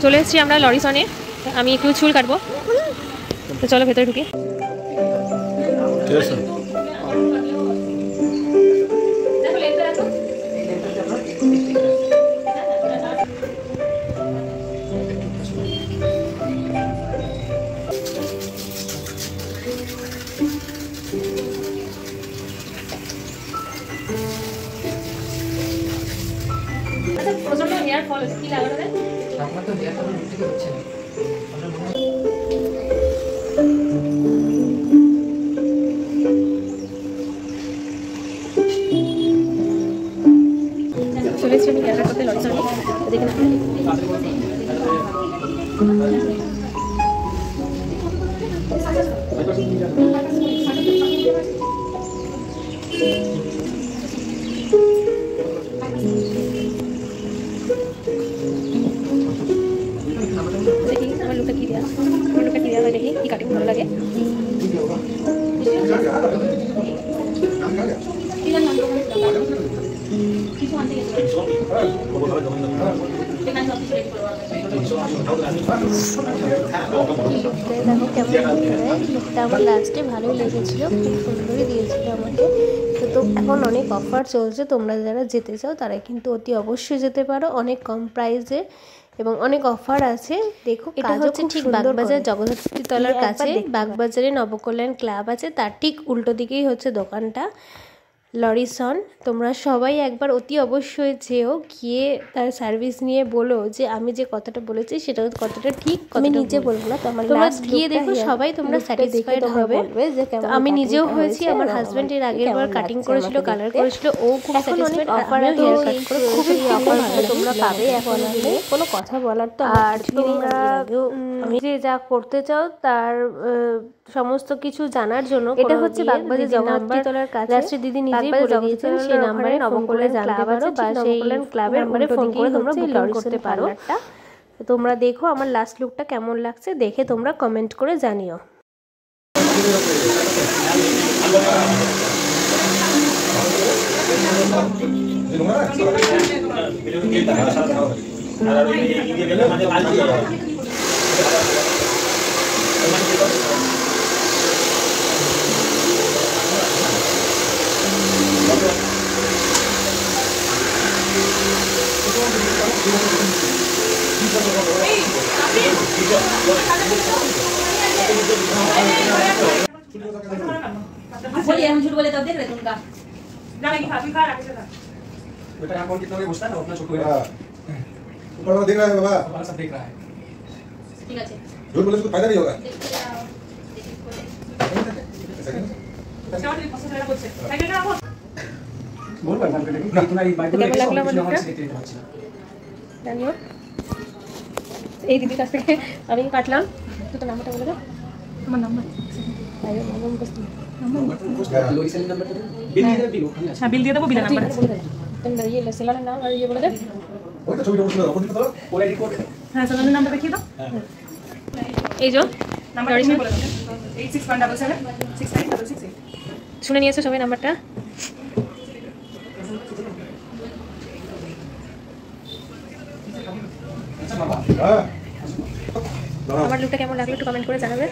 চলে এসেছি আমরা লরিসনে। আমি একটু চুল কাটবো, তো চলো ভেতরে ঢুকি। প্রচন্ড হেয়ার ফল হচ্ছে, কি লাগানো যায়? আপনার তো হেয়ার ফল ঠিক হচ্ছে না। চলে এসেছি আমি হেয়ার কাট করতে লরিসনে। দেখে না দেখি আমার লুকটা কি দেওয়া, আমার লুকটা কি দেওয়া হয়, দেখি কি কাটিং ভালো লাগে। দেখো কেমন লুকটা আমার লাস্টে ভালোই লেগেছিলো, খুব সুন্দরই দিয়েছিল আমাকে। তো এখন অনেক অফার চলছে, তোমরা যারা যেতে চাও তারা কিন্তু অতি অবশ্যই যেতে পারো, অনেক কম প্রাইসে এবং অনেক অফার আছে। দেখো এটা হচ্ছে ঠিক বাগবাজার জগদ্ধাত্রী তলার কাছে, বাগবাজারে নবকল্যাণ ক্লাব আছে, তার ঠিক উল্টো দিকেই হচ্ছে দোকানটা লরিসন। তোমরা সবাই একবার অতি অবশ্যই যেও, গিয়ে তার সার্ভিস নিয়ে বলো যে আমি যে কথাটা বলেছি সেটা কতটা ঠিক, আমি নিজে বলবো না, তোমরা গিয়ে দেখো সবাই তোমরা স্যাটিসফাইড হবে। আমি নিজেও হয়েছি, আমার হাজবেন্ড এর আগের বার কাটিং করেছিল, কালার করেছিল, ও খুব স্যাটিসফাইড। অফার আছে খুবই অফার তোমরা পাবে, এখন কোনো কথা বলার তো। আর তোমরা আমি যে যা করতে চাও তার সমস্ত কিছু জানার জন্য এটা হচ্ছে বাগবাজার জগদ্ধাত্রী তলার কাছে, দিদি নিজেই বলে দিয়েছেন সেই নাম্বারে নবকল্যাণ জানতে পারো বা সেই ক্লাবের নাম্বারে ফোন করে তোমরা বুকিং করতে পারো। তোমরা দেখো আমার লাস্ট লুকটা কেমন লাগছে, দেখে তোমরা কমেন্ট করে জানিও। बोलिए हम झूठ बोले तब देख रहे थे उनका ना नहीं खा भी खा रहा है बेटा यहाँ कौन कितना बजे घुसता है ना अपना छोटू है ऊपर वाला देख रहा है बाबा, हमारा सब देख रहा है। ठीक है झूठ बोलने से कोई फायदा नहीं होगा। बोल भाई मान के देखो कितना ही बाइक लेके चलो हमारे से देते हैं। জানিও। এই দিদির কাছ থেকে আমি কাটলাম, তো তোর নাম্বারটা বলে দাও। আমার নাম্বার আইও নাম্বার মুখস্থ নাম্বার लोरी सेल नंबर तो बिल दे दे, अच्छा बिल दिया था वो बिल नंबर तुम ये सेलर नाम और ये बोले दे। ওই তো ছবিটা উঠলো ওটা তো पूरा रिकॉर्ड হ্যাঁ সেলর নাম্বার দেখিয়ে দাও। এই যে নাম্বার বলে দাও 8617769668 শুনে নিয়েছো সবাই নাম্বারটা। হ্যাঁ আমার লুকটা কেমন লাগলো একটু কমেন্ট করে জানাবে।